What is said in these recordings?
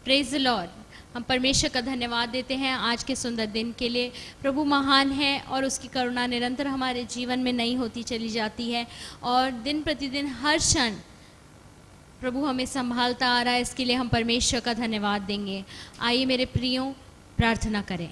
Praise the Lord. हम परमेश्वर का धन्यवाद देते हैं आज के सुंदर दिन के लिए। प्रभु महान है और उसकी करुणा निरंतर हमारे जीवन में नई होती चली जाती है और दिन प्रतिदिन हर क्षण प्रभु हमें संभालता आ रहा है। इसके लिए हम परमेश्वर का धन्यवाद देंगे। आइए मेरे प्रियों, प्रार्थना करें।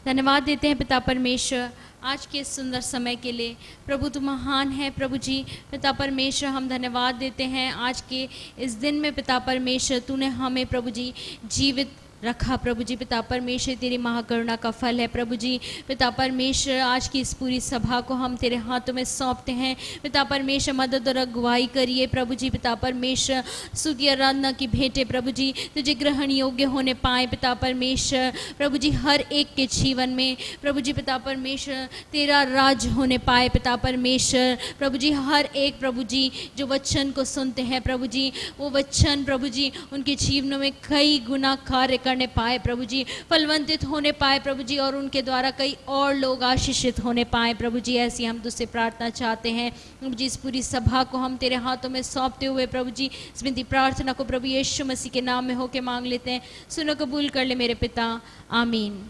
धन्यवाद देते हैं पिता परमेश्वर आज के इस सुंदर समय के लिए। प्रभु तू महान है। प्रभु जी पिता परमेश्वर, हम धन्यवाद देते हैं आज के इस दिन में पिता परमेश्वर तूने हमें प्रभु जी जीवित रखा। प्रभु जी पिता परमेश्वर तेरी महाकरुणा का फल है। प्रभु जी पिता परमेश्वर आज की इस पूरी सभा को हम तेरे हाथों में सौंपते हैं। पिता परमेश्वर मदद और अगुवाई करिए। प्रभु जी पिता परमेश्वर स्तुति आराधना की भेंटें प्रभु जी तुझे ग्रहण योग्य होने पाए। पिता परमेश्वर प्रभु जी हर एक के जीवन में प्रभु जी पिता परमेश्वर तेरा राज होने पाए। पिता परमेश्वर प्रभु जी हर एक प्रभु जी जो वचन को सुनते हैं प्रभु जी वो वचन प्रभु जी उनके जीवनों में कई गुना कार्य करने पाए। प्रभु जी फलवंतित होने पाए प्रभु जी और उनके द्वारा कई और लोग आशीषित होने पाए। प्रभु जी ऐसी हम तुझसे प्रार्थना चाहते हैं। प्रभु जी इस पूरी सभा को हम तेरे हाथों में सौंपते हुए प्रभु जी इस विनती प्रार्थना को प्रभु यीशु मसीह के नाम में होके मांग लेते हैं। सुनो कबूल कर ले मेरे पिता, आमीन।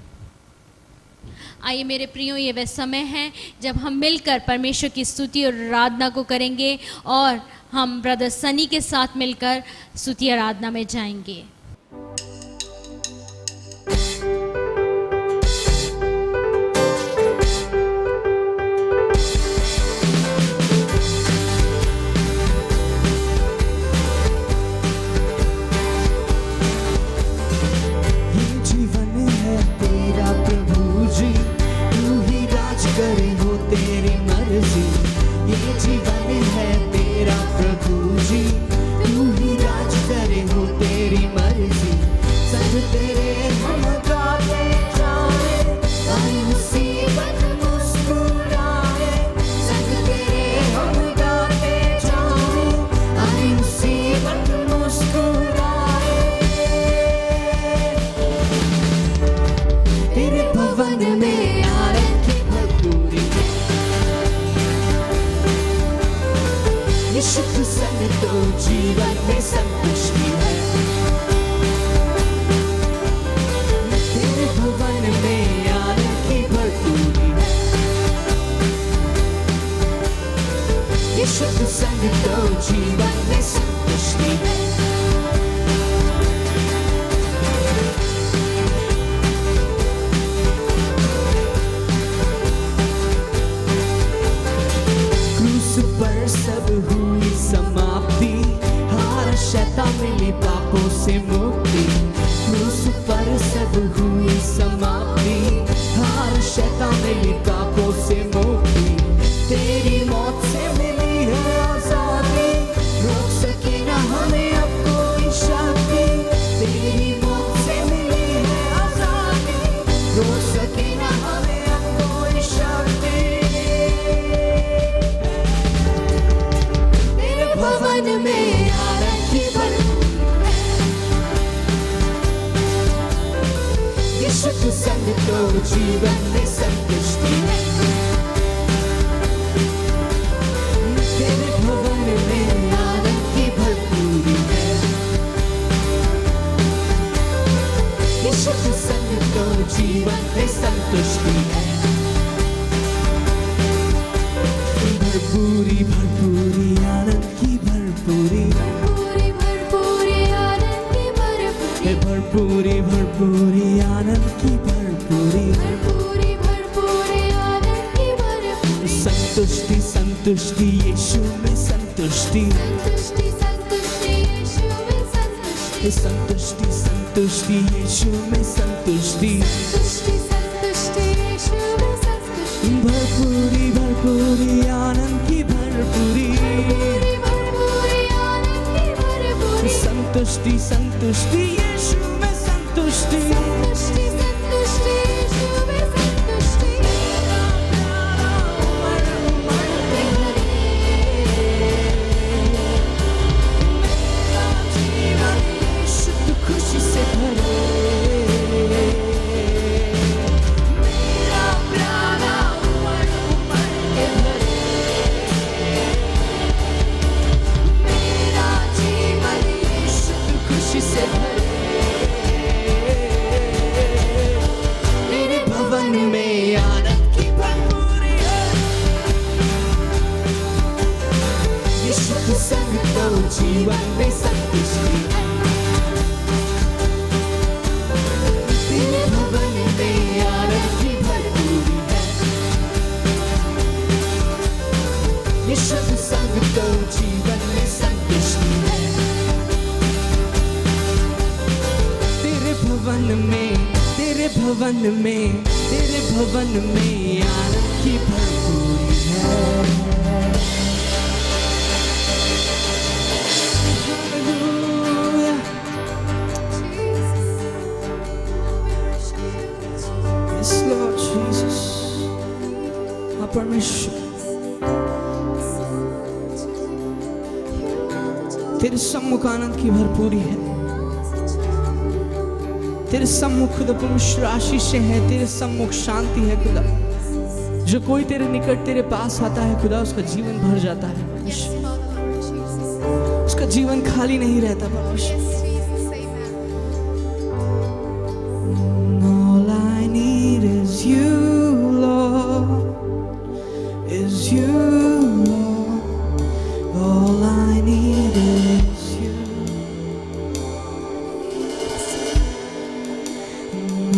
आइए मेरे प्रियो, ये वह समय है जब हम मिलकर परमेश्वर की स्तुति और आराधना को करेंगे और हम ब्रदर सनी के साथ मिलकर स्तुति आराधना में जाएंगे। She said तो जीवन में संतुष्टि है। तेरे भवन में आनंद की भरपूरी है। यीशु संग तो जीवन में संतुष्टि है। तेरे भवन में, तेरे भवन में, तेरे भवन में आनंद की भरपूरी है। Yes, Lord Jesus, परमेश्वर तेरे सम्मुख आनंद की भरपूरी है। तेरे सम्मुख खुदा परमेश्वर आशीष है। तेरे सम्मुख शांति है खुदा। जो कोई तेरे निकट तेरे पास आता है खुदा उसका जीवन भर जाता है परमेश्वर। उसका जीवन खाली नहीं रहता परमेश्वर। All I need is you, Lord, is you, Lord. All I need is you.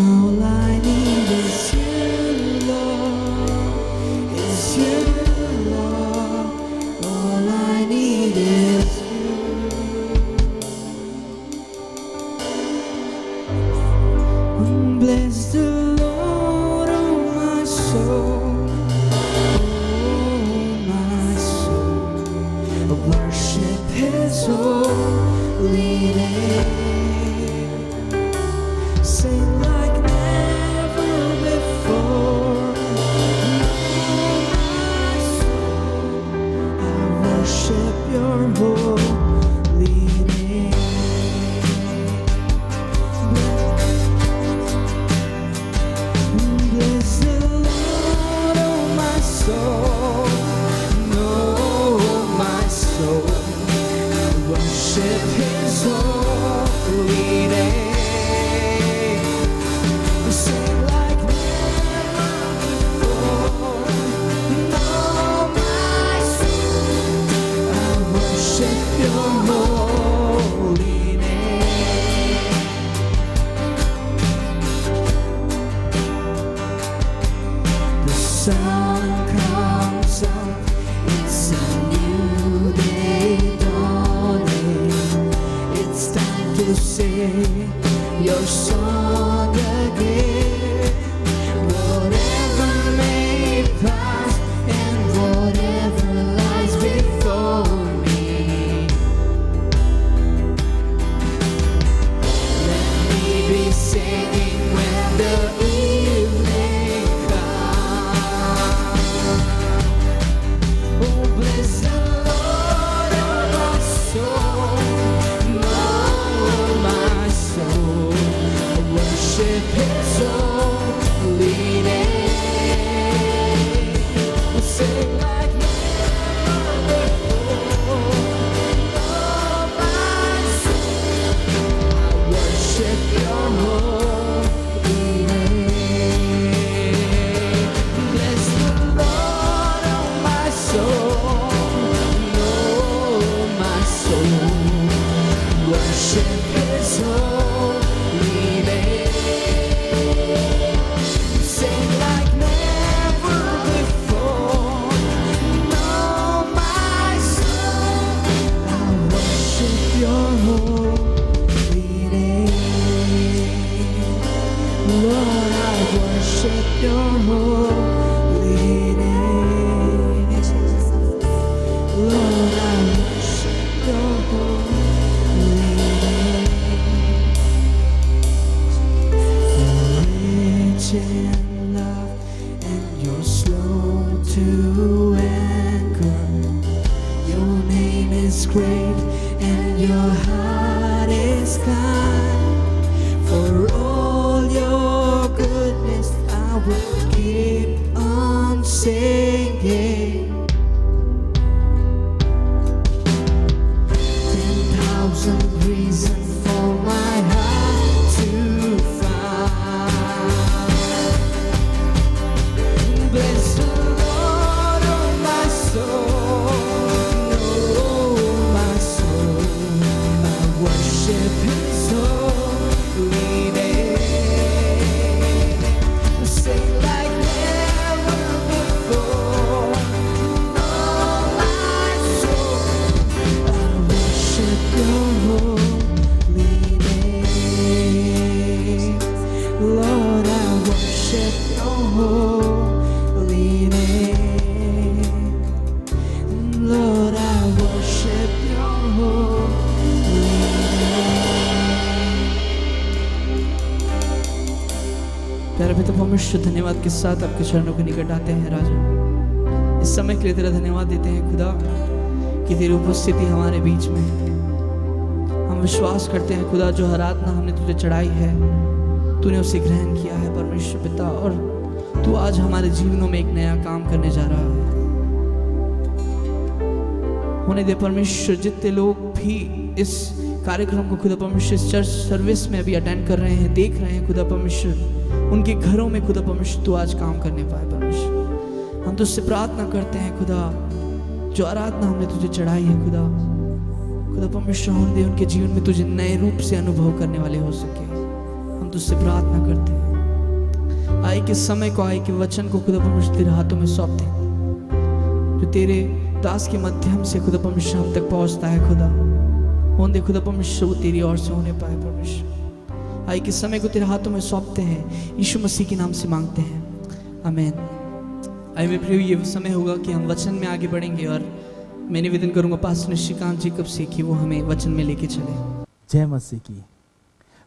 All I need is you, Lord, is you, Lord. All I need is you. Bless the Lord, oh my soul, oh my soul. Worship His holy name. Sing like never before. Oh my soul, I worship Your holy name. Bless the Lord, oh my soul, oh my soul. I worship His holy name. Sing like never before. Oh my soul, I worship Your holy name. The sun comes up, it's a new day dawning. It's time to sing Your song again. Whatever may pass and whatever lies before me, let me be singing when the evening comes. Oh, bless the Lord, oh my soul, oh my soul. I worship His holy name. Sing like never before. Oh my soul, I worship Your holy name. Bless the Lord, oh my soul, oh my soul. Worship His holy name. Sing like never before. Oh my soul, I worship Your holy name. Lord, I worship Your holy name. Lord, I worship Your holy name. You're rich in love and You're slow to anger. Your name is great and Your heart is kind. For all Your goodness I will keep on singing. 10,000 reasons for my heart to find. Bless the Lord, oh my soul, oh my प्यारे पिता परमेश्वर, धन्यवाद के साथ आपके चरणों के निकट आते हैं राजा। इस समय के लिए तेरा धन्यवाद देते हैं खुदा कि तेरी उपस्थिति हमारे बीच में है। हम विश्वास करते हैं खुदा, जो आराधना हमने तुझे चढ़ाई है तूने उसे ग्रहण किया है परमेश्वर पिता, और तू आज हमारे जीवनों में एक नया काम करने जा रहा है। होने दे परमेश्वर, जितने लोग भी इस कार्यक्रम को खुदा परमेश्वर इस चर्च सर्विस में अभी अटेंड कर रहे हैं, देख रहे हैं खुदा परमेश्वर, उनके घरों में खुदा परमेश्वर तू आज काम करने पाए परमेश्वर। हम तुझसे प्रार्थना करते हैं खुदा, जो आराधना हमने तुझे चढ़ाई है खुदा परमेश्वर, होने दे उनके जीवन में तुझे नए रूप से अनुभव करने वाले हो सके। हम तुझसे प्रार्थना करते हैं, आए के समय को, आए के वचन को खुदा परमेश्वर तेरे हाथों में सौंपते हैं, जो तेरे दास के माध्यम से खुदा परमेश्वर हम तक पहुंचता है खुदा, होने दे खुदा परमेश्वर वो तेरी ओर से होने पाए परमेश्वर। आए के समय को तेरे हाथों में सौंपते हैं, यीशु मसीह के नाम से मांगते हैं, आमीन। आइए मेरे प्रियो, ये समय होगा कि हम वचन में आगे बढ़ेंगे, और मैं निवेदन करूंगा पास्टर निशिकांत जी कब से कि वो हमें वचन में लेके चले। जय मसीह की।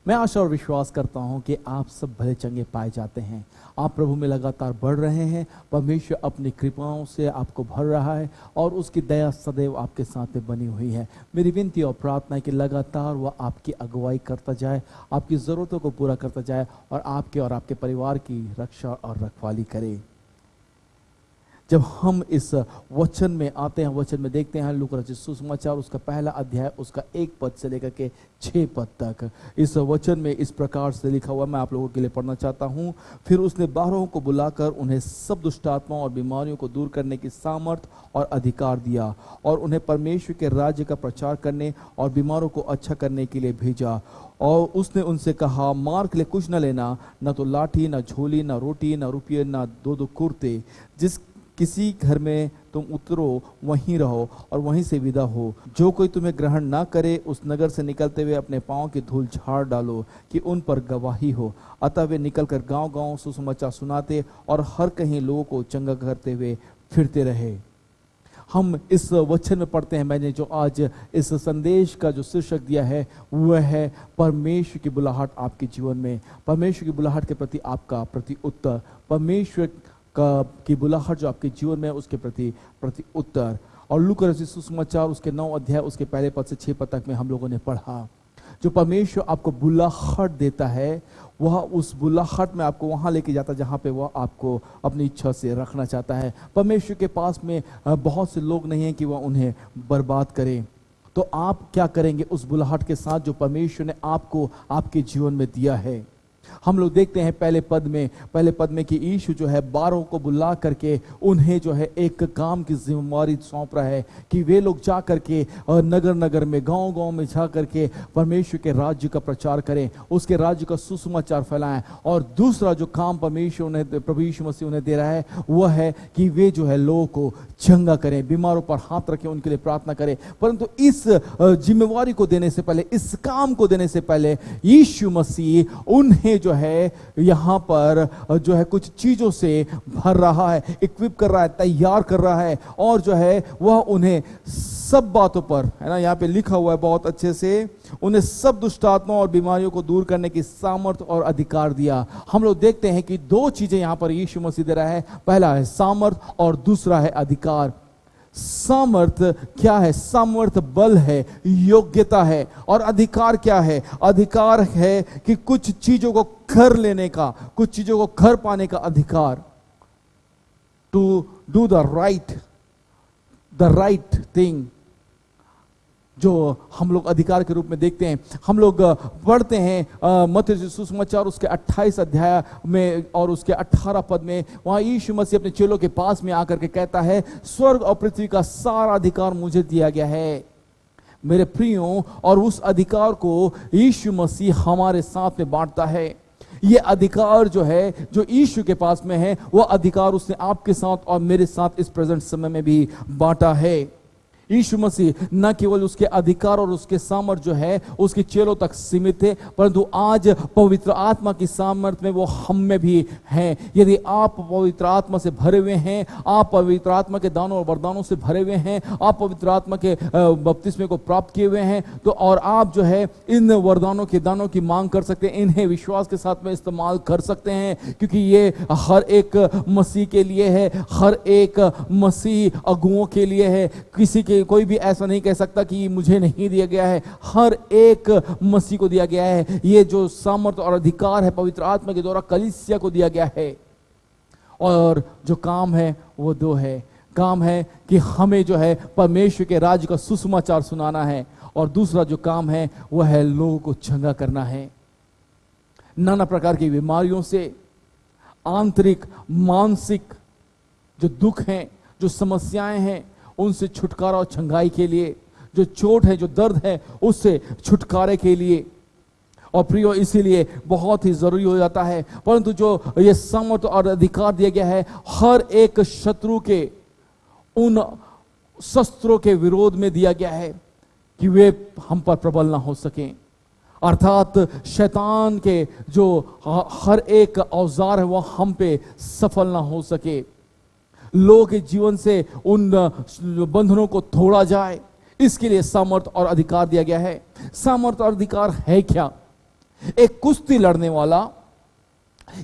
मैं आशा और विश्वास करता हूं कि आप सब भले चंगे पाए जाते हैं, आप प्रभु में लगातार बढ़ रहे हैं, परमेश्वर अपनी कृपाओं से आपको भर रहा है और उसकी दया सदैव आपके साथ में बनी हुई है। मेरी विनती और प्रार्थना है कि लगातार वह आपकी अगुवाई करता जाए, आपकी ज़रूरतों को पूरा करता जाए और आपके परिवार की रक्षा और रखवाली करे। जब हम इस वचन में आते हैं, वचन में देखते हैं लूका रचित सुसमाचार उसका पहला अध्याय उसका 1 पद से लेकर के 6 पद तक, इस वचन में इस प्रकार से लिखा हुआ, मैं आप लोगों के लिए पढ़ना चाहता हूँ। फिर उसने 12 को बुलाकर उन्हें सब दुष्ट आत्माओं और बीमारियों को दूर करने की सामर्थ और अधिकार दिया, और उन्हें परमेश्वर के राज्य का प्रचार करने और बीमारों को अच्छा करने के लिए भेजा। और उसने उनसे कहा, मार के लिए कुछ न लेना, न तो लाठी, न झोली, न रोटी, न रुपये, न 2 कुर्ते। जिस किसी घर में तुम उतरो वहीं रहो और वहीं से विदा हो। जो कोई तुम्हें ग्रहण ना करे उस नगर से निकलते हुए अपने पाँव की धूल झाड़ डालो कि उन पर गवाही हो। अतः वे निकलकर गांव-गांव सुसमाचार सुनाते और हर कहीं लोगों को चंगा करते हुए फिरते रहे। हम इस वचन में पढ़ते हैं, मैंने जो आज इस संदेश का जो शीर्षक दिया है वह है परमेश्वर की बुलाहट आपके जीवन में, परमेश्वर की बुलाहट के प्रति आपका प्रति उत्तर, परमेश्वर की बुलाहट जो आपके जीवन में उसके प्रति उत्तर। और लूका रचित सुसमाचार उसके 9 अध्याय उसके पहले पद से 6 पद तक में हम लोगों ने पढ़ा। जो परमेश्वर आपको बुलाहट देता है वह उस बुलाहट में आपको वहां लेके जाता है जहां पे वह आपको अपनी इच्छा से रखना चाहता है। परमेश्वर के पास में बहुत से लोग नहीं हैं कि वह उन्हें बर्बाद करे, तो आप क्या करेंगे उस बुलाहट के साथ जो परमेश्वर ने आपको आपके जीवन में दिया है। हम लोग देखते हैं पहले पद में कि यीशु जो है 12 को बुला करके उन्हें जो है एक काम की जिम्मेवारी सौंप रहा है कि वे लोग जा करके नगर नगर में, गांव गांव में जा करके परमेश्वर के राज्य का प्रचार करें, उसके राज्य का सुसमाचार फैलाएं। और दूसरा जो काम परमेश्वर उन्हें, प्रभु यीशु मसीह उन्हें दे रहा है वह है कि वे जो है लोगों को चंगा करें, बीमारों पर हाथ रखें, उनके लिए प्रार्थना करें। परंतु इस जिम्मेवारी को देने से पहले, इस काम को देने से पहले यीशु मसीह उन्हें जो है यहाँ पर जो है कुछ चीजों से भर रहा है, इक्विप कर रहा है, तैयार कर रहा है, और जो है वह उन्हें सब बातों पर, है ना, यहाँ पे लिखा हुआ है बहुत अच्छे से, उन्हें सब दुष्ट आत्माओं और बीमारियों को दूर करने की सामर्थ और अधिकार दिया। हम लोग देखते हैं कि 2 चीजें यहाँ पर यीशु मसीह दे रहा है, पहला है सामर्थ और दूसरा है अधिकार। सामर्थ क्या है? सामर्थ बल है, योग्यता है। और अधिकार क्या है? अधिकार है कि कुछ चीजों को कर लेने का, कुछ चीजों को कर पाने का अधिकार, to do the right thing, जो हम लोग अधिकार के रूप में देखते हैं। हम लोग पढ़ते हैं मत्ती सुसमाचार उसके 28 अध्याय में और उसके 18 पद में, वहां यीशु मसीह अपने चेलों के पास में आकर के कहता है, स्वर्ग और पृथ्वी का सारा अधिकार मुझे दिया गया है मेरे प्रियों। और उस अधिकार को यीशु मसीह हमारे साथ में बांटता है। ये अधिकार जो है, जो यीशु के पास में है, वह अधिकार उसने आपके साथ और मेरे साथ इस प्रेजेंट समय में भी बांटा है। यीशु मसीह न केवल उसके अधिकार और उसके सामर्थ जो है उसके चेलों तक सीमित थे, परंतु आज पवित्र आत्मा की सामर्थ में वो हम में भी है। यदि आप पवित्र आत्मा से भरे हुए हैं, आप पवित्र आत्मा के दानों और वरदानों से भरे हुए हैं, आप पवित्र आत्मा के बपतिस्मे को प्राप्त किए हुए हैं, तो और आप जो है इन वरदानों के दानों की मांग कर सकते हैं, इन्हें विश्वास के साथ में इस्तेमाल कर सकते हैं, क्योंकि ये हर एक मसीह के लिए है, हर एक मसीह अगुओं के लिए है। किसी के कोई भी ऐसा नहीं कह सकता कि मुझे नहीं दिया गया है, हर एक मसीह को दिया गया है। ये जो सामर्थ और अधिकार है पवित्र आत्मा के द्वारा कलीसिया को दिया गया है। और जो काम है वो दो है। काम है कि हमें जो है परमेश्वर के राज्य का सुसमाचार सुनाना है, और दूसरा जो काम है वह है लोगों को चंगा करना है। नाना प्रकार की बीमारियों से, आंतरिक मानसिक जो दुख हैं, जो समस्याएं हैं, उनसे छुटकारा और चंगाई के लिए, जो चोट है, जो दर्द है, उससे छुटकारे के लिए। और प्रियो, इसीलिए बहुत ही जरूरी हो जाता है। परंतु जो ये सामर्थ और अधिकार दिया गया है, हर एक शत्रु के उन शस्त्रों के विरोध में दिया गया है कि वे हम पर प्रबल ना हो सकें। अर्थात शैतान के जो हर एक औजार है वह हम पे सफल ना हो सके, लोगों के जीवन से उन बंधनों को तोड़ा जाए, इसके लिए सामर्थ और अधिकार दिया गया है। सामर्थ और अधिकार है क्या? एक कुश्ती लड़ने वाला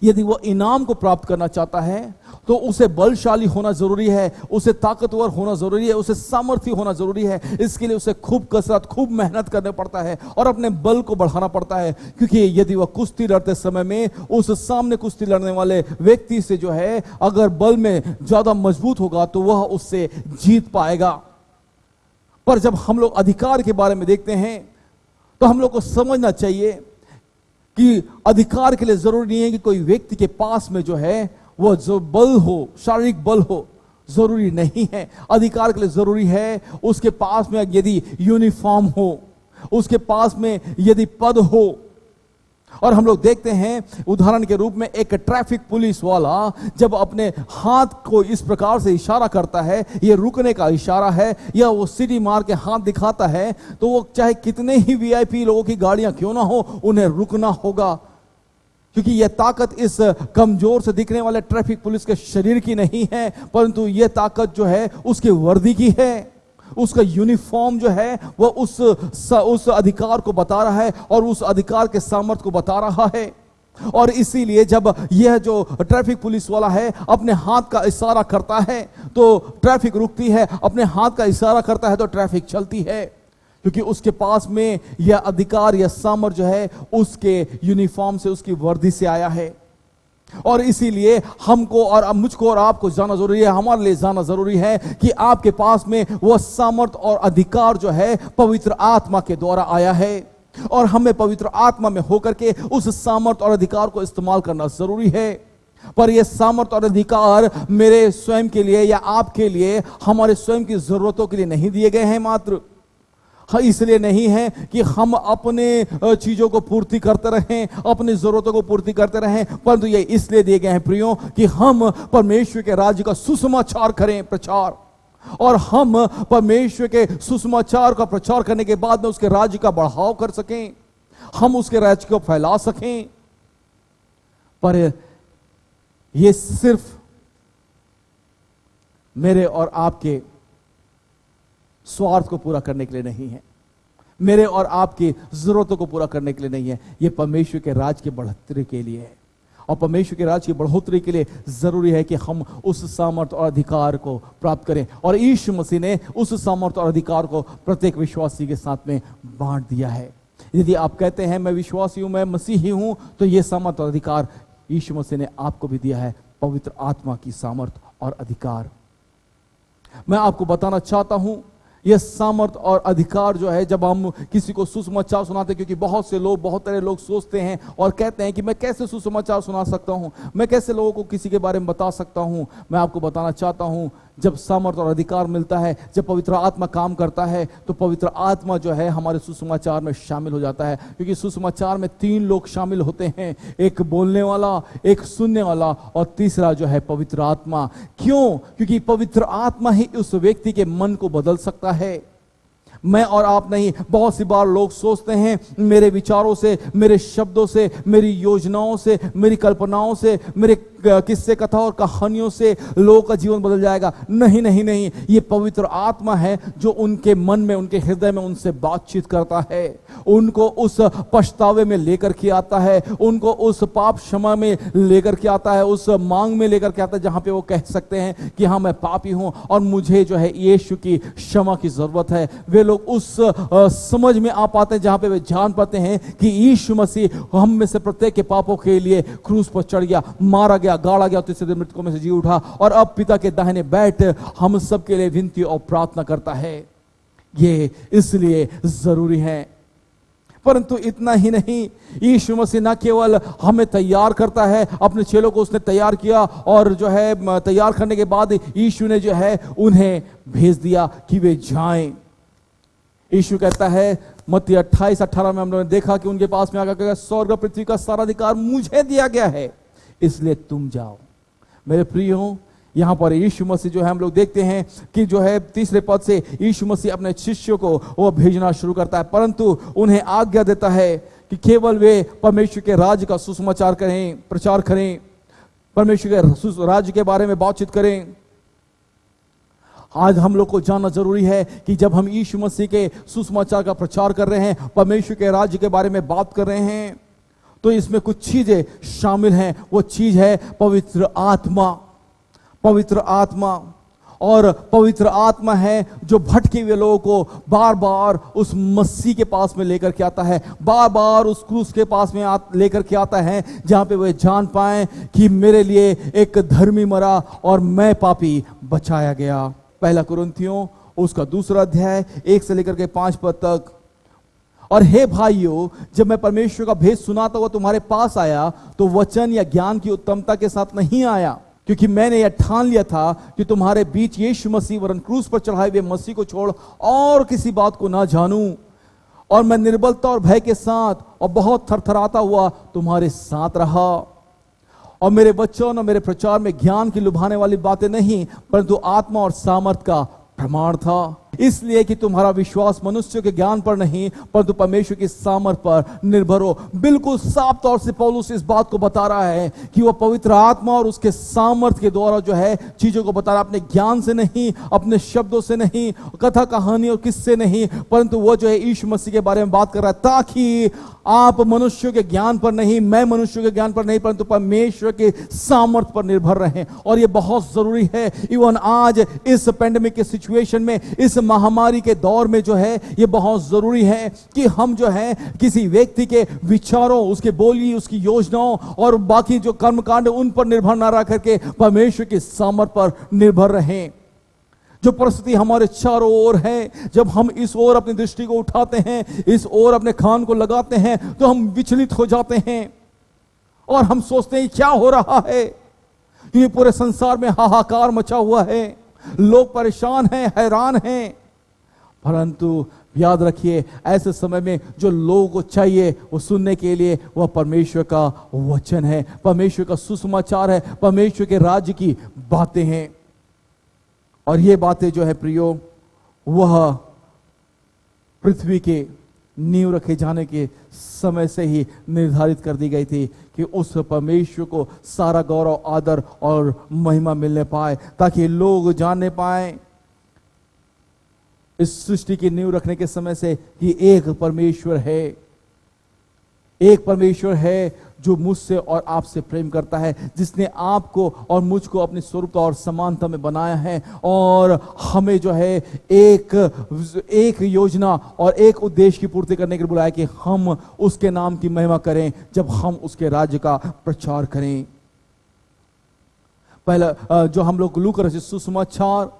यदि वो इनाम को प्राप्त करना चाहता है तो उसे बलशाली होना जरूरी है, उसे ताकतवर होना जरूरी है, उसे सामर्थ्य होना जरूरी है। इसके लिए उसे खूब कसरत, खूब मेहनत करना पड़ता है और अपने बल को बढ़ाना पड़ता है, क्योंकि यदि वह कुश्ती लड़ते समय में उस सामने कुश्ती लड़ने वाले व्यक्ति से जो है अगर बल में ज्यादा मजबूत होगा तो वह उससे जीत पाएगा। पर जब हम लोग अधिकार के बारे में देखते हैं तो हम लोग को समझना चाहिए कि अधिकार के लिए जरूरी नहीं है कि कोई व्यक्ति के पास में जो है वो जो बल हो, शारीरिक बल हो, जरूरी नहीं है। अधिकार के लिए जरूरी है उसके पास में यदि यूनिफॉर्म हो, उसके पास में यदि पद हो। और हम लोग देखते हैं उदाहरण के रूप में एक ट्रैफिक पुलिस वाला जब अपने हाथ को इस प्रकार से इशारा करता है, यह रुकने का इशारा है, या वो सीटी मार के हाथ दिखाता है, तो वो चाहे कितने ही वीआईपी लोगों की गाड़ियां क्यों ना हो, उन्हें रुकना होगा, क्योंकि यह ताकत इस कमजोर से दिखने वाले ट्रैफिक पुलिस के शरीर की नहीं है, परंतु यह ताकत जो है उसके वर्दी की है। उसका यूनिफॉर्म जो है वह उस अधिकार को बता रहा है और उस अधिकार के सामर्थ्य को बता रहा है। और इसीलिए जब यह जो ट्रैफिक पुलिस वाला है अपने हाथ का इशारा करता है तो ट्रैफिक रुकती है, अपने हाथ का इशारा करता है तो ट्रैफिक चलती है, क्योंकि उसके पास में यह अधिकार, यह सामर्थ्य जो है उसके यूनिफॉर्म से, उसकी वर्दी से आया है। और इसीलिए हमको और मुझको और आपको जानना जरूरी है, हमारे लिए जानना जरूरी है कि आपके पास में वह सामर्थ और अधिकार जो है पवित्र आत्मा के द्वारा आया है, और हमें पवित्र आत्मा में होकर के उस सामर्थ और अधिकार को इस्तेमाल करना जरूरी है। पर यह सामर्थ और अधिकार मेरे स्वयं के लिए या आपके लिए, हमारे स्वयं की जरूरतों के लिए नहीं दिए गए हैं मात्र। इसलिए नहीं है कि हम अपने चीजों को पूर्ति करते रहें, अपनी जरूरतों को पूर्ति करते रहें, परंतु ये इसलिए दिए गए हैं प्रियो कि हम परमेश्वर के राज्य का सुसमाचार करें, प्रचार, और हम परमेश्वर के सुसमाचार का प्रचार करने के बाद में उसके राज्य का बढ़ाव कर सकें, हम उसके राज्य को फैला सकें। पर यह सिर्फ मेरे और आपके स्वार्थ को पूरा करने के लिए नहीं है, मेरे और आपकी जरूरतों को पूरा करने के लिए नहीं है, यह परमेश्वर के राज की बढ़ोतरी के लिए है। और परमेश्वर के राज की बढ़ोतरी के लिए जरूरी है कि हम उस सामर्थ और अधिकार को प्राप्त करें, और यीशु मसीह ने उस सामर्थ और अधिकार को प्रत्येक विश्वासी के साथ में बांट दिया है। यदि आप कहते हैं मैं विश्वासी हूं, मैं मसीही हूं, तो यह सामर्थ और अधिकार यीशु मसीह ने आपको भी दिया है, पवित्र आत्मा की सामर्थ और अधिकार। मैं आपको बताना चाहता हूं यह सामर्थ और अधिकार जो है, जब हम किसी को सुसमाचार सुनाते, क्योंकि बहुत सारे लोग सोचते हैं और कहते हैं कि मैं कैसे सुसमाचार सुना सकता हूं, मैं कैसे लोगों को किसी के बारे में बता सकता हूं। मैं आपको बताना चाहता हूं जब सामर्थ और अधिकार मिलता है, जब पवित्र आत्मा काम करता है, तो पवित्र आत्मा जो है हमारे सुसमाचार में शामिल हो जाता है। क्योंकि सुसमाचार में 3 लोग शामिल होते हैं, एक बोलने वाला, एक सुनने वाला और तीसरा जो है पवित्र आत्मा। क्यों? क्योंकि पवित्र आत्मा ही उस व्यक्ति के मन को बदल सकता है, मैं और आप नहीं। बहुत सी बार लोग सोचते हैं मेरे विचारों से, मेरे शब्दों से, मेरी योजनाओं से, मेरी कल्पनाओं से, मेरे किस्से कथा और कहानियों से लोगों का जीवन बदल जाएगा। नहीं नहीं नहीं, ये पवित्र आत्मा है जो उनके मन में, उनके हृदय में उनसे बातचीत करता है, उनको उस पछतावे में लेकर के आता है, उनको उस पाप क्षमा में लेकर के आता है, उस मांग में लेकर के आता है जहां पे वो कह सकते हैं कि हाँ मैं पापी हूं और मुझे जो है यीशु की क्षमा की जरूरत है। वे लोग उस समझ में आ पाते हैं जहां पे वे जान पाते हैं कि यीशु मसीह हम में से प्रत्येक के पापों के लिए क्रूस पर चढ़ गया, मारा गया, गाड़ा गया, तीसरे दिन मृतकों में से जी उठा और अब पिता के दाहिने बैठ हम सब के लिए विनती और प्रार्थना करता है। ये इसलिए जरूरी है। परंतु इतना ही नहीं, यीशु मसीह न केवल हमें तैयार करता है, अपने चेलों को उसने तैयार किया और जो है तैयार करने के बाद यीशु ने जो है उन्हें भेज दिया कि वे जाएं। यीशु कहता है मत्ती 28-18 में हम लोगों ने देखा कि उनके पास में आकर कहा स्वर्ग और पृथ्वी का सारा अधिकार मुझे दिया गया है, इसलिए तुम जाओ। मेरे प्रियो, यहां पर यीशु मसीह जो है हम लोग देखते हैं कि जो है तीसरे पद से यीशु मसीह अपने शिष्यों को वो भेजना शुरू करता है, परंतु उन्हें आज्ञा देता है कि केवल वे परमेश्वर के राज्य का सुसमाचार करें, प्रचार करें, परमेश्वर के राज्य के बारे में बातचीत करें। आज हम लोग को जानना जरूरी है कि जब हम यीशु मसीह के सुसमाचार का प्रचार कर रहे हैं, परमेश्वर के राज्य के बारे में बात कर रहे हैं, तो इसमें कुछ चीजें शामिल हैं। वो चीज है पवित्र आत्मा। पवित्र आत्मा, और पवित्र आत्मा है जो भटके हुए लोगों को बार बार उस मसीह के पास में लेकर के आता है, बार बार उस क्रूस के पास में लेकर के आता है जहां पे वे जान पाए कि मेरे लिए एक धर्मी मरा और मैं पापी बचाया गया। पहला कुरिन्थियों उसका 2 अध्याय 1 से लेकर के 5 पद तक। और हे भाइयों, जब मैं परमेश्वर का भेद सुनाता हुआ तुम्हारे पास आया तो वचन या ज्ञान की उत्तमता के साथ नहीं आया, क्योंकि मैंने यह ठान लिया था कि तुम्हारे बीच यीशु मसीह वरन क्रूस पर चढ़ाए हुए मसीह को छोड़ और किसी बात को ना जानूं। और मैं निर्बलता और भय के साथ और बहुत थरथराता हुआ तुम्हारे साथ रहा। और मेरे वचन और मेरे प्रचार में ज्ञान की लुभाने वाली बातें नहीं, परंतु आत्मा और सामर्थ का प्रमाण था, इसलिए कि तुम्हारा विश्वास मनुष्य के ज्ञान पर नहीं परंतु परमेश्वर की सामर्थ पर निर्भर हो। बिल्कुल साफ तौर से पौलुस इस बात को बता रहा है कि वह पवित्र आत्मा और उसके सामर्थ के द्वारा जो है चीजों को बता रहा है, अपने ज्ञान से नहीं, अपने शब्दों से नहीं, कथा कहानी और किस्से नहीं, परंतु वो जो है यीशु मसीह के बारे में बात कर रहा है, ताकि आप मनुष्यों के ज्ञान पर नहीं, मैं मनुष्यों के ज्ञान पर नहीं, परंतु परमेश्वर के सामर्थ पर निर्भर रहें। और ये बहुत जरूरी है। इवन आज इस पेंडेमिक के सिचुएशन में, इस महामारी के दौर में जो है ये बहुत जरूरी है कि हम जो है किसी व्यक्ति के विचारों, उसके बोली, उसकी योजनाओं और बाकी जो कर्मकांड उन पर निर्भर ना रह करके परमेश्वर के सामर्थ पर निर्भर रहें। जो परिस्थिति हमारे चारों ओर है, जब हम इस ओर अपनी दृष्टि को उठाते हैं, इस ओर अपने कान को लगाते हैं, तो हम विचलित हो जाते हैं और हम सोचते हैं क्या हो रहा है। ये पूरे संसार में हाहाकार मचा हुआ है, लोग परेशान हैं, हैरान हैं। परंतु याद रखिए, ऐसे समय में जो लोगों को चाहिए वो सुनने के लिए वह परमेश्वर का वचन है, परमेश्वर का सुसमाचार है, परमेश्वर के राज्य की बातें हैं। और ये बातें जो है प्रियो, वह पृथ्वी के नींव रखे जाने के समय से ही निर्धारित कर दी गई थी कि उस परमेश्वर को सारा गौरव, आदर और महिमा मिलने पाए, ताकि लोग जानने पाए इस सृष्टि की नींव रखने के समय से कि एक परमेश्वर है, एक परमेश्वर है जो मुझसे और आपसे प्रेम करता है, जिसने आपको और मुझको अपनी स्वरूपता और समानता में बनाया है और हमें जो है एक योजना और एक उद्देश्य की पूर्ति करने के लिए बुलाया कि हम उसके नाम की महिमा करें जब हम उसके राज्य का प्रचार करें। पहला जो हम लोग लूका रचित सुसमाचार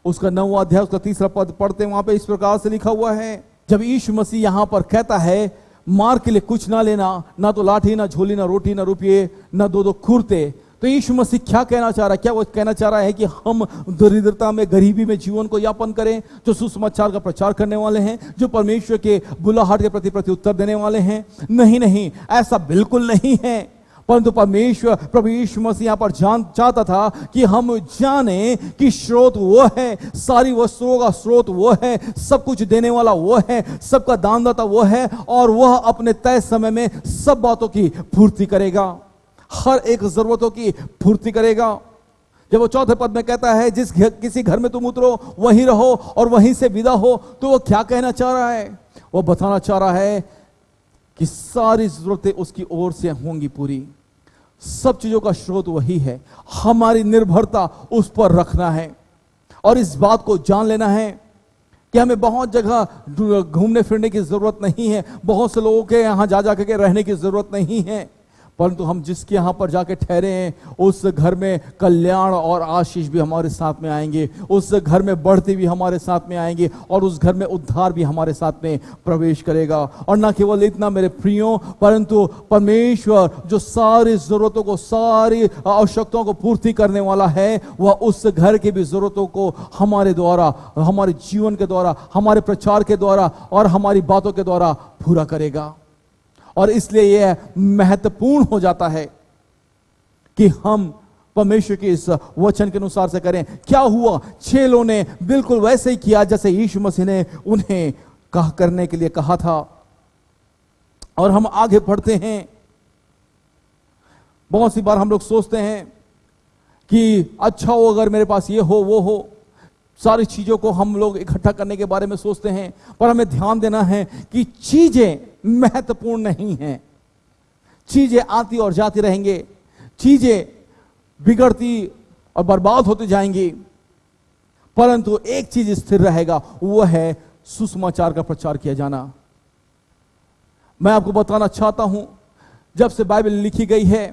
उसका 9वां अध्याय उसका 3रा पद पढ़ते हैं, वहां पे इस प्रकार से लिखा हुआ है, जब यीशु मसीह यहां पर कहता है मार के लिए कुछ ना लेना, ना तो लाठी, ना झोली, ना रोटी, ना रुपये, ना 2 कुर्ते, तो यीशु मसीह क्या कहना चाह रहा है? क्या वो कहना चाह रहा है कि हम दरिद्रता में, गरीबी में जीवन को यापन करें, जो सुसमाचार का प्रचार करने वाले हैं, जो परमेश्वर के बुलाहट के प्रति उत्तर देने वाले हैं? नहीं नहीं, ऐसा बिल्कुल नहीं है। परंतु परमेश्वर प्रभु यीशु मसीह यहाँ पर चाहता था कि हम जाने कि स्रोत वो है, सारी वस्तुओं का स्रोत वो है, सब कुछ देने वाला वो है, सबका दानदाता वो है, और वह अपने तय समय में सब बातों की पूर्ति करेगा, हर एक जरूरतों की पूर्ति करेगा। जब वो चौथे पद में कहता है किसी घर में तुम उतरो, वहीं रहो और वहीं से विदा हो, तो वो क्या कहना चाह रहा है? वो बताना चाह रहा है कि सारी जरूरतें उसकी ओर से होंगी पूरी। सब चीजों का स्रोत वही है, हमारी निर्भरता उस पर रखना है। और इस बात को जान लेना है कि हमें बहुत जगह घूमने फिरने की जरूरत नहीं है, बहुत से लोगों के यहां जा के रहने की जरूरत नहीं है, परंतु हम जिसके यहां पर जाके ठहरे हैं उस घर में कल्याण और आशीष भी हमारे साथ में आएंगे, उस घर में बढ़ती भी हमारे साथ में आएंगे, और उस घर में उद्धार भी हमारे साथ में प्रवेश करेगा। और न केवल इतना मेरे प्रियो, परंतु परमेश्वर जो सारी जरूरतों को, सारी आवश्यकताओं को पूर्ति करने वाला है, वह उस घर की भी जरूरतों को हमारे द्वारा, हमारे जीवन के द्वारा, हमारे प्रचार के द्वारा और हमारी बातों के द्वारा पूरा करेगा। और इसलिए यह महत्वपूर्ण हो जाता है कि हम परमेश्वर के इस वचन के अनुसार से करें। क्या हुआ? चेलों ने बिल्कुल वैसे ही किया जैसे यीशु मसीह ने उन्हें करने के लिए कहा था। और हम आगे बढ़ते हैं। बहुत सी बार हम लोग सोचते हैं कि अच्छा हो अगर मेरे पास ये हो वो हो, सारी चीजों को हम लोग इकट्ठा करने के बारे में सोचते हैं, पर हमें ध्यान देना है कि चीजें महत्वपूर्ण नहीं हैं। चीजें आती और जाती रहेंगे, चीजें बिगड़ती और बर्बाद होती जाएंगी, परंतु एक चीज स्थिर रहेगा, वो है सुसमाचार का प्रचार किया जाना। मैं आपको बताना चाहता हूं, जब से बाइबल लिखी गई है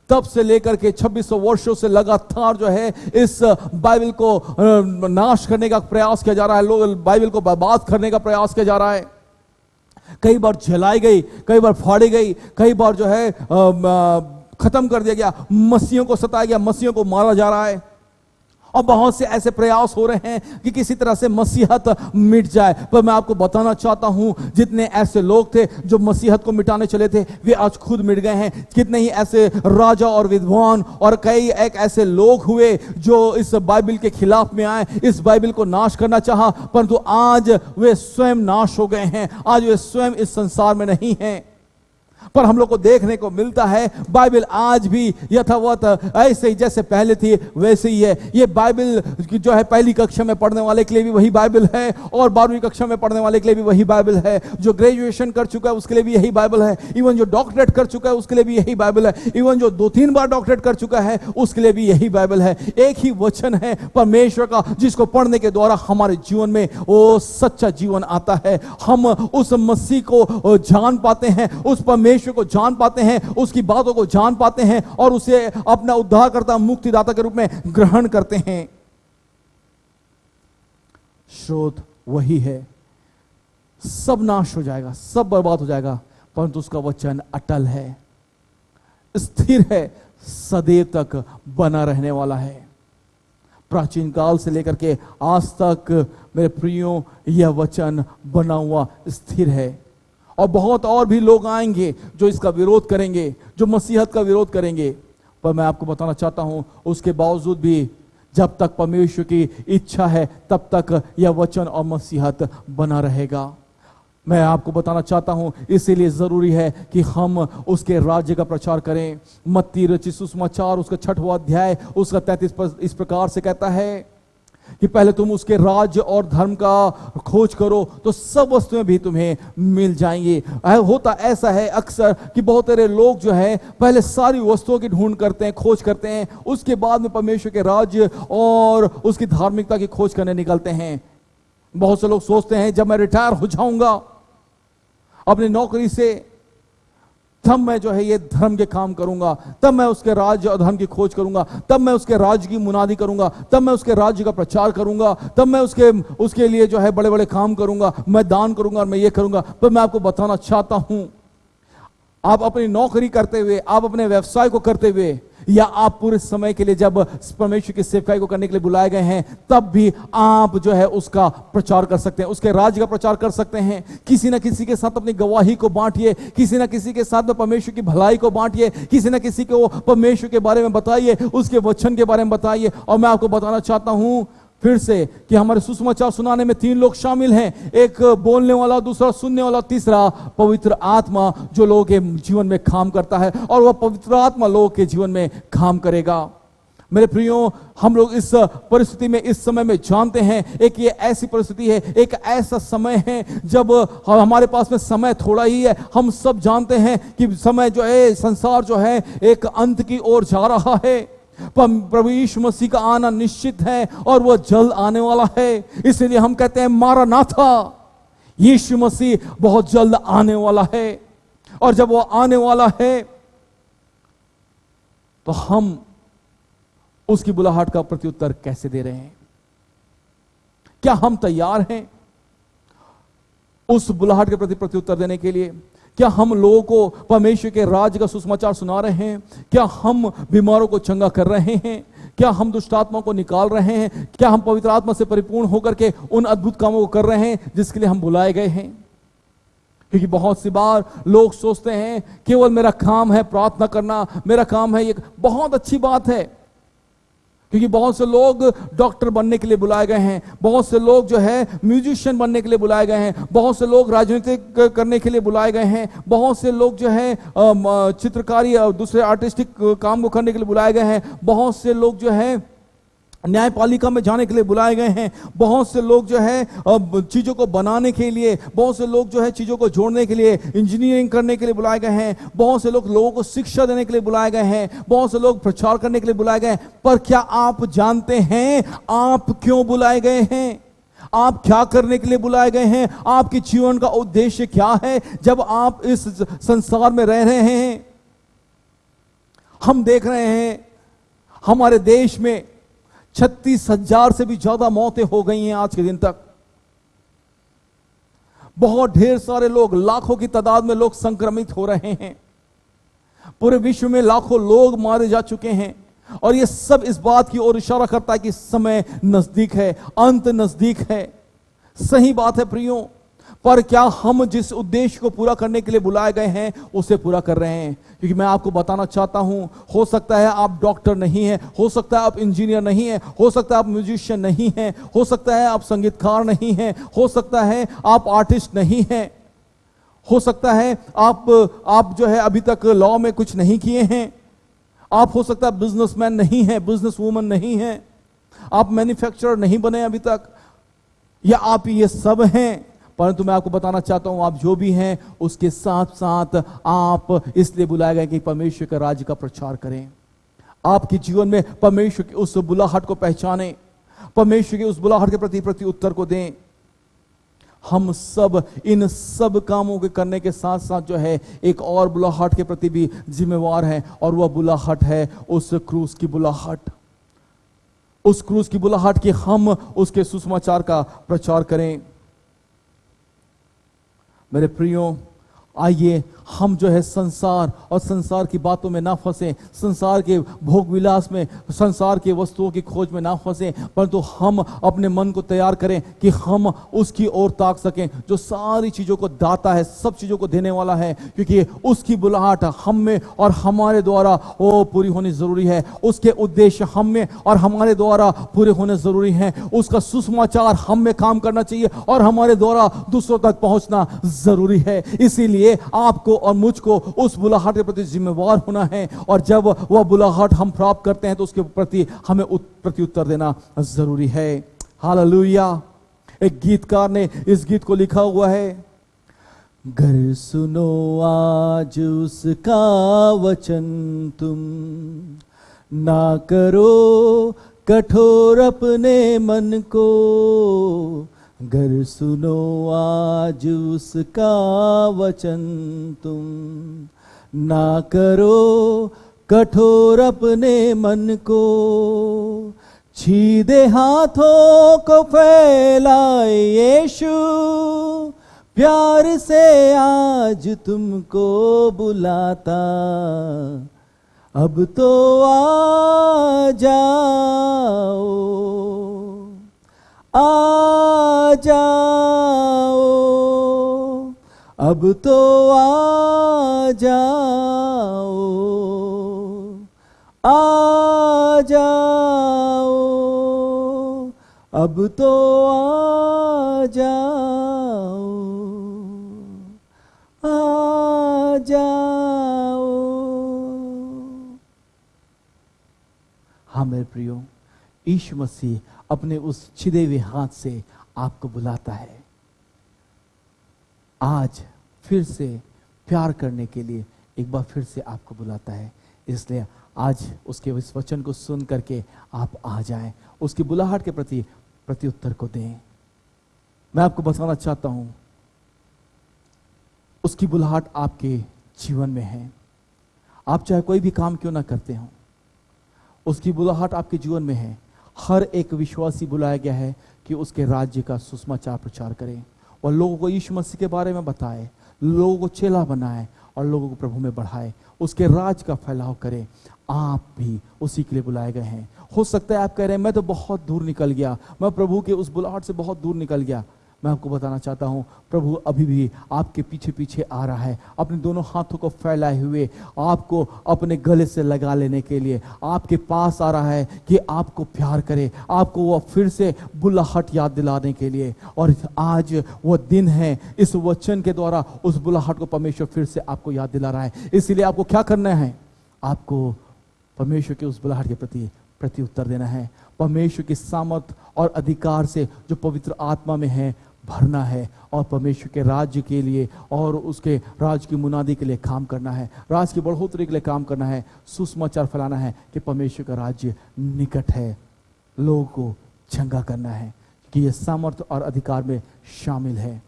तब से लेकर के 2600 वर्षों से लगातार जो है इस बाइबल को नाश करने का प्रयास किया जा रहा है, लोग बाइबल को बर्बाद करने का प्रयास किया जा रहा है। कई बार जलाई गई, कई बार फाड़ी गई, कई बार जो है खत्म कर दिया गया, मसीहों को सताया गया, मसीहों को मारा जा रहा है। और बहुत से ऐसे प्रयास हो रहे हैं कि किसी तरह से मसीहत मिट जाए। पर मैं आपको बताना चाहता हूं, जितने ऐसे लोग थे जो मसीहत को मिटाने चले थे, वे आज खुद मिट गए हैं। कितने ही ऐसे राजा और विद्वान और कई एक ऐसे लोग हुए जो इस बाइबल के खिलाफ में आए, इस बाइबल को नाश करना चाहा, परंतु आज वे स्वयं नाश हो गए हैं। आज वे स्वयं इस संसार में नहीं हैं। पर हम लोग को देखने को मिलता है बाइबल आज भी यथावत ऐसे ही जैसे पहले थी वैसे ही है। ये बाइबल जो है पहली कक्षा में पढ़ने वाले के लिए भी वही बाइबल है, और 12वीं कक्षा में पढ़ने वाले के लिए भी वही बाइबल है। जो ग्रेजुएशन कर चुका है उसके लिए भी यही बाइबल है। इवन जो डॉक्टरेट कर चुका है उसके लिए भी यही बाइबल है। इवन जो 2-3 बार डॉक्टरेट कर चुका है उसके लिए भी यही बाइबल है। एक ही वचन है परमेश्वर का, जिसको पढ़ने के द्वारा हमारे जीवन में वो सच्चा जीवन आता है। हम उस मसीह को जान पाते हैं, उस परमेश्वर को जान पाते हैं, उसकी बातों को जान पाते हैं और उसे अपना उद्धारकर्ता, मुक्तिदाता के रूप में ग्रहण करते हैं। स्रोत वही है। सब नाश हो जाएगा, सब बर्बाद हो जाएगा, परंतु उसका वचन अटल है, स्थिर है, सदैव तक बना रहने वाला है। प्राचीन काल से लेकर के आज तक मेरे प्रियो यह वचन बना हुआ स्थिर है। और बहुत और भी लोग आएंगे जो इसका विरोध करेंगे, जो मसीहत का विरोध करेंगे, पर मैं आपको बताना चाहता हूं उसके बावजूद भी जब तक परमेश्वर की इच्छा है तब तक यह वचन और मसीहत बना रहेगा। मैं आपको बताना चाहता हूं इसीलिए जरूरी है कि हम उसके राज्य का प्रचार करें। मत्ती रचित सुसमाचार उसका 6वां अध्याय उसका 33 पद इस प्रकार से कहता है कि पहले तुम उसके राज्य और धर्म का खोज करो तो सब वस्तुएं भी तुम्हें मिल जाएंगी। होता ऐसा है अक्सर कि बहुत सारे लोग जो है पहले सारी वस्तुओं की ढूंढ करते हैं, खोज करते हैं, उसके बाद में परमेश्वर के राज्य और उसकी धार्मिकता की खोज करने निकलते हैं। बहुत से लोग सोचते हैं जब मैं रिटायर हो जाऊंगा अपनी नौकरी से, तब मैं जो है ये धर्म के काम करूंगा, तब मैं उसके राज्य और धर्म की खोज करूंगा, तब मैं उसके राज्य की मुनादी करूंगा, तब मैं उसके राज्य का प्रचार करूंगा, तब मैं उसके लिए जो है बड़े बड़े काम करूंगा, मैं दान करूंगा और मैं ये करूंगा। पर मैं आपको बताना चाहता हूं आप अपनी नौकरी करते हुए, आप अपने व्यवसाय को करते हुए, या आप पूरे समय के लिए जब परमेश्वर की सेवकाई को करने के लिए बुलाए गए हैं, तब भी आप जो है उसका प्रचार कर सकते हैं, उसके राज्य का प्रचार कर सकते हैं। किसी ना किसी के साथ अपनी गवाही को बांटिए, किसी ना किसी के साथ परमेश्वर की भलाई को बांटिए, किसी ना किसी को परमेश्वर के बारे में बताइए, उसके वचन के बारे में बताइए। और मैं आपको बताना चाहता हूं फिर से कि हमारे सुसमाचार सुनाने में 3 लोग शामिल हैं, एक बोलने वाला, दूसरा सुनने वाला, तीसरा पवित्र आत्मा, जो लोगों के जीवन में काम करता है, और वह पवित्र आत्मा लोगों के जीवन में काम करेगा। मेरे प्रियो, हम लोग इस परिस्थिति में, इस समय में जानते हैं, एक ये ऐसी परिस्थिति है, एक ऐसा समय है जब हमारे पास में समय थोड़ा ही है। हम सब जानते हैं कि समय जो है, संसार जो है एक अंत की ओर जा रहा है। प्रभु यीशु मसीह का आना निश्चित है और वह जल्द आने वाला है। इसलिए हम कहते हैं मारानाथा, यीशु मसीह बहुत जल्द आने वाला है। और जब वह आने वाला है तो हम उसकी बुलाहट का प्रत्युत्तर कैसे दे रहे हैं? क्या हम तैयार हैं उस बुलाहट के प्रति प्रत्युत्तर देने के लिए? क्या हम लोगों को परमेश्वर के राज्य का सुसमाचार सुना रहे हैं? क्या हम बीमारों को चंगा कर रहे हैं? क्या हम दुष्ट आत्मा को निकाल रहे हैं? क्या हम पवित्र आत्मा से परिपूर्ण होकर के उन अद्भुत कामों को कर रहे हैं जिसके लिए हम बुलाए गए हैं? क्योंकि बहुत सी बार लोग सोचते हैं केवल मेरा काम है प्रार्थना करना, मेरा काम है ये। बहुत अच्छी बात है, क्योंकि बहुत से लोग डॉक्टर बनने के लिए बुलाए गए हैं, बहुत से लोग जो है म्यूजिशियन बनने के लिए बुलाए गए हैं, बहुत से लोग राजनीति करने के लिए बुलाए गए हैं, बहुत से लोग जो है चित्रकारी और दूसरे आर्टिस्टिक काम को करने के लिए बुलाए गए हैं, बहुत से लोग जो है न्यायपालिका में जाने के लिए बुलाए गए हैं, बहुत से लोग जो है चीजों को बनाने के लिए, बहुत से लोग जो है चीजों को जोड़ने के लिए, इंजीनियरिंग करने के लिए बुलाए गए हैं, बहुत से लोग लोगों को शिक्षा देने के लिए बुलाए गए हैं, बहुत से लोग प्रचार करने के लिए बुलाए गए हैं। पर क्या आप जानते हैं आप क्यों बुलाए गए हैं? आप क्या करने के लिए बुलाए गए हैं? आपके जीवन का उद्देश्य क्या है जब आप इस संसार में रह रहे हैं? हम देख रहे हैं हमारे देश में 36,000 से भी ज्यादा मौतें हो गई हैं आज के दिन तक। बहुत ढेर सारे लोग, लाखों की तादाद में लोग संक्रमित हो रहे हैं। पूरे विश्व में लाखों लोग मारे जा चुके हैं, और यह सब इस बात की ओर इशारा करता है कि समय नजदीक है, अंत नजदीक है। सही बात है प्रियो, पर क्या हम जिस उद्देश्य को पूरा करने के लिए बुलाए गए हैं उसे पूरा कर रहे हैं? क्योंकि मैं आपको बताना चाहता हूं, हो सकता है आप डॉक्टर नहीं हैं, हो सकता है आप इंजीनियर नहीं हैं, हो सकता है आप म्यूजिशियन नहीं हैं, हो सकता है आप संगीतकार नहीं हैं, हो सकता है आप आर्टिस्ट नहीं हैं, हो सकता है आप जो है अभी तक लॉ में कुछ नहीं किए हैं, आप हो सकता है बिजनेसमैन नहीं है, बिजनेस वूमन नहीं है, आप मैन्युफैक्चरर नहीं बने अभी तक, या आप ये सब हैं। परंतु मैं आपको बताना चाहता हूं, आप जो भी हैं उसके साथ साथ आप इसलिए बुलाए गए कि परमेश्वर के राज्य का प्रचार करें। आपके जीवन में परमेश्वर की उस बुलाहट को पहचानें, परमेश्वर की उस बुलाहट के प्रति उत्तर को दें। हम सब इन सब कामों के करने के साथ साथ जो है एक और बुलाहट के प्रति भी जिम्मेवार हैं, और वह बुलाहट है उस क्रूस की बुलाहट। उस क्रूस की बुलाहट कि हम उसके सुसमाचार का प्रचार करें। मेरे प्रियो, आइए हम जो है संसार और संसार की बातों में ना फंसें, संसार के भोग विलास में, संसार के वस्तुओं की खोज में ना फंसें, परंतु हम अपने मन को तैयार करें कि हम उसकी ओर ताक सकें जो सारी चीज़ों को दाता है, सब चीज़ों को देने वाला है। क्योंकि उसकी बुलाहट हम में और हमारे द्वारा वो पूरी होनी ज़रूरी है, उसके उद्देश्य हम में और हमारे द्वारा पूरे होने ज़रूरी हैं, उसका सुसमाचार हम में काम करना चाहिए और हमारे द्वारा दूसरों तक पहुंचना ज़रूरी है। इसीलिए आपको और मुझको उस बुलाहट के प्रति जिम्मेवार होना है, और जब वह बुलाहट हम प्राप्त करते हैं तो उसके प्रति हमें प्रत्युत्तर देना जरूरी है। हालेलुया। एक गीतकार ने इस गीत को लिखा हुआ है, घर सुनो आज उसका वचन तुम, ना करो कठोर अपने मन को, घर सुनो आज उसका वचन तुम, ना करो कठोर अपने मन को, सीधे हाथों को फैलाए यीशु, प्यार से आज तुमको बुलाता, अब तो आ जाओ, आ जाओ, अब तो आ जाओ, आ जाओ, अब तो आ जाओ, आ जाओ। हाँ मेरे प्रियो, यीशु मसीह अपने उस छिदे हुए हाथ से आपको बुलाता है आज फिर से प्यार करने के लिए, एक बार फिर से आपको बुलाता है। इसलिए आज उसके इस वचन को सुन करके आप आ जाएं, उसकी बुलाहट के प्रति प्रत्युत्तर को दें। मैं आपको बताना चाहता हूं, उसकी बुलाहट आपके जीवन में है। आप चाहे कोई भी काम क्यों ना करते हो, उसकी बुलाहट आपके जीवन में है। हर एक विश्वासी बुलाया गया है कि उसके राज्य का सुसमाचार प्रचार करे और लोगों को यीशु मसीह के बारे में बताए, लोगों को चेला बनाए और लोगों को प्रभु में बढ़ाए, उसके राज का फैलाव करे। आप भी उसी के लिए बुलाए गए हैं। हो सकता है आप कह रहे हैं मैं तो बहुत दूर निकल गया, मैं प्रभु के उस बुलाहट से बहुत दूर निकल गया। मैं आपको बताना चाहता हूं, प्रभु अभी भी आपके पीछे पीछे आ रहा है, अपने दोनों हाथों को फैलाए हुए आपको अपने गले से लगा लेने के लिए आपके पास आ रहा है कि आपको प्यार करे, आपको वो फिर से बुलाहट याद दिलाने के लिए। और आज वो दिन है, इस वचन के द्वारा उस बुलाहट को परमेश्वर फिर से आपको याद दिला रहा है। इसलिए आपको क्या करना है? आपको परमेश्वर के उस बुलाहट के प्रति प्रत्युत्तर देना है। परमेश्वर की सामर्थ और अधिकार से जो पवित्र आत्मा में है भरना है और परमेश्वर के राज्य के लिए और उसके राज्य की मुनादी के लिए काम करना है, राज्य की बढ़ोतरी के लिए काम करना है, सुसमाचार फैलाना है कि परमेश्वर का राज्य निकट है, लोगों को चंगा करना है कि यह सामर्थ और अधिकार में शामिल है।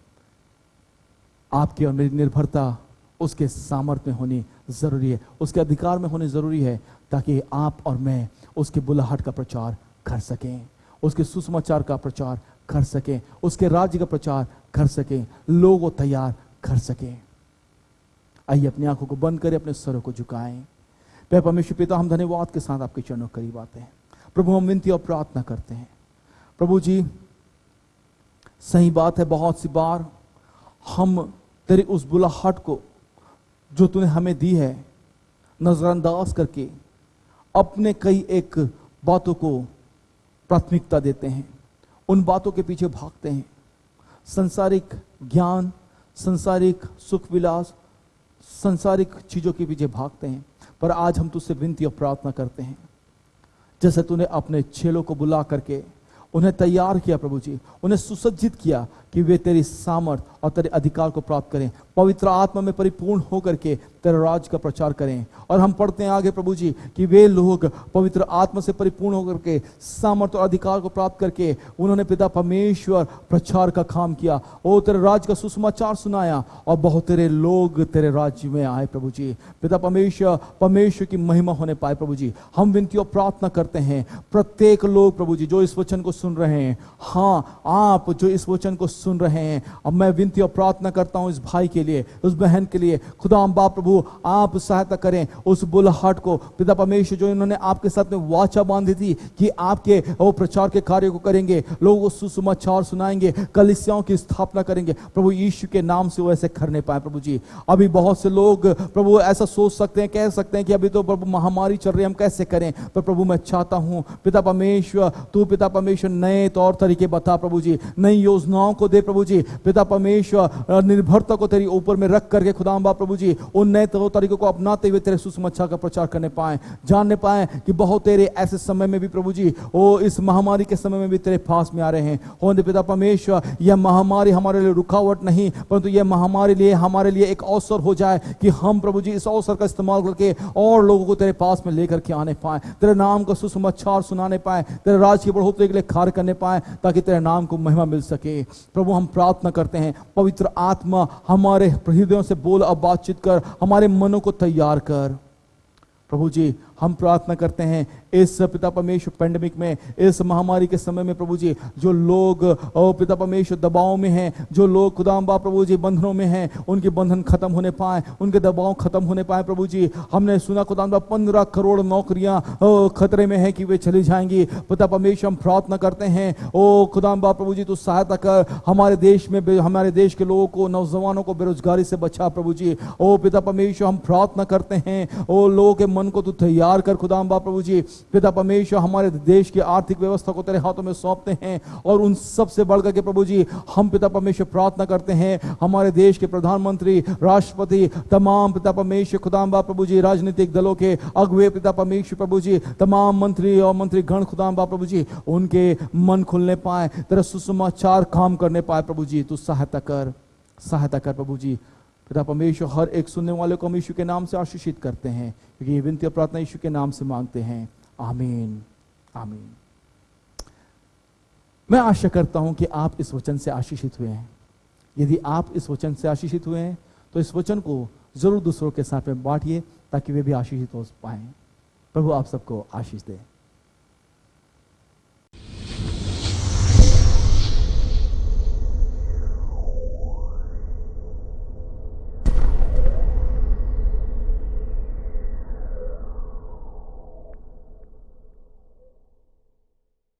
आपकी और मेरी निर्भरता उसके सामर्थ्य में होनी जरूरी है, उसके अधिकार में होनी जरूरी है, ताकि आप और मैं उसके बुलाहट का प्रचार कर सकें, उसके सुसमाचार का प्रचार कर सकें, उसके राज्य का प्रचार कर सकें, लोगों को तैयार कर सकें। आइए अपनी आंखों को बंद करें, अपने सरों को झुकाएं। प्यारे परमेश्वर पिता, हम धन्यवाद के साथ आपके चरणों करीब आते हैं। प्रभु हम विनती और प्रार्थना करते हैं, प्रभु जी सही बात है, बहुत सी बार हम तेरी उस बुलाहट को जो तूने हमें दी है नजरअंदाज करके अपने कई एक बातों को प्राथमिकता देते हैं, उन बातों के पीछे भागते हैं, संसारिक ज्ञान, संसारिक सुख विलास, संसारिक चीजों के पीछे भागते हैं। पर आज हम तुझसे विनती और प्रार्थना करते हैं, जैसे तूने अपने चेलों को बुला करके उन्हें तैयार किया प्रभु जी, उन्हें सुसज्जित किया कि वे तेरी सामर्थ और तेरे अधिकार को प्राप्त करें, पवित्र आत्मा में परिपूर्ण होकर के तेरे राज का प्रचार करें। और हम पढ़ते हैं आगे प्रभु जी कि वे लोग पवित्र आत्मा से परिपूर्ण होकर के सामर्थ और अधिकार को प्राप्त करके उन्होंने पिता परमेश्वर प्रचार का काम किया, ओ तेरे राज का सुसमाचार सुनाया और बहुत तेरे लोग तेरे राज्य में आए प्रभु जी। पिता परमेश्वर की महिमा होने पाए प्रभु जी। हम विनती और प्रार्थना करते हैं प्रत्येक लोग प्रभु जी जो इस वचन को सुन रहे हैं, हाँ आप जो इस वचन को सुन रहे हैं, अब मैं विनती और प्रार्थना करता हूं इस भाई के लिए, उस बहन के लिए, खुदा बाप प्रभु आप सहायता करें उस बुलाहट को पिता परमेश्वर जो इन्होंने आपके साथ में वाचा बांधी थी कि आपके वो प्रचार के कार्य को करेंगे, लोगों को सुसमाचार सुनाएंगे, कलीसियाओं की स्थापना करेंगे, प्रभु यीशु के नाम से वो ऐसे करने पाए प्रभु जी। अभी बहुत से लोग प्रभु ऐसा सोच सकते हैं, कह सकते हैं कि अभी तो प्रभु महामारी चल रही है, हम कैसे करें। पर प्रभु मैं चाहता हूं पिता परमेश्वर, तू पिता परमेश्वर नए तौर तरीके बता प्रभु जी, नई योजनाओं को दे प्रभु जी। पिता परमेश्वर निर्भरता को तेरी ऊपर में रख करके खुदा प्रभु जी उन नए तरीकों को अपनाते हुए तेरे सुसमाचार का प्रचार करने पाए, जानने पाए कि बहुत तेरे ऐसे समय में भी प्रभु जी वो इस महामारी के समय में भी तेरे पास में आ रहे हैं। होने पिता परमेश्वर यह महामारी हमारे लिए रुकावट नहीं, परंतु यह महामारी लिए हमारे लिए एक अवसर हो जाए कि हम प्रभु जी इस अवसर का इस्तेमाल करके और लोगों को तेरे पास में लेकर के आने पाए, तेरे नाम का सुसमाचार सुनाने पाए, तेरे राज की बढ़ोतरी के लिए कार्य करने पाए, ताकि तेरे नाम को महिमा मिल सके। प्रभु हम प्रार्थना करते हैं पवित्र आत्मा हमारे हृदयों से बोल और बातचीत कर, हमारे मनों को तैयार कर प्रभु जी। हम प्रार्थना करते हैं इस पिता परमेश्वर पेंडेमिक में, इस महामारी के समय में प्रभु जी, जो लोग पिता परमेश्वर दबाव में हैं, जो लोग खुदाम प्रभु जी बंधनों में हैं, उनके बंधन खत्म होने पाए, उनके दबाव खत्म होने पाए प्रभु जी। हमने सुना खुदाम 15 करोड़ नौकरियां खतरे में है कि वे चली जाएंगी। पिता परमेश्वर हम प्रार्थना करते हैं ओ खुदाम प्रभु जी, तू सहायता कर, हमारे देश में, हमारे देश के लोगों को, नौजवानों को बेरोजगारी से बचा प्रभु जी। ओ पिता परमेश्वर हम प्रार्थना करते हैं, ओ लोगों के मन को तू तैयार कर खुदाम प्रभु जी। पिता परमेश्वर हमारे देश की आर्थिक व्यवस्था को तेरे हाथों में सौंपते हैं, और उन सबसे बढ़कर के प्रभु जी हम पिता परमेश्वर प्रार्थना करते हैं हमारे देश के प्रधानमंत्री, राष्ट्रपति, तमाम पिता परमेश्वर खुदाम प्रभु जी, राजनीतिक दलों के अगुवे पिता परमेश्वर प्रभु जी, तमाम मंत्री और मंत्री गण खुदाम प्रभु जी, उनके मन खुलने पाए, तेरा सुसमाचार काम करने पाए प्रभु जी। तू सहायता कर प्रभु जी। पिता परमेश्वर हर एक सुनने वाले को हम यीशु के नाम से आशीषित करते हैं, क्योंकि ये विनती और प्रार्थना यीशु के नाम से मांगते हैं, आमीन आमीन। मैं आशा करता हूं कि आप इस वचन से आशीषित हुए हैं। यदि आप इस वचन से आशीषित हुए हैं तो इस वचन को जरूर दूसरों के साथ में बांटिए, ताकि वे भी आशीषित हो पाएं। प्रभु आप सबको आशीष दे।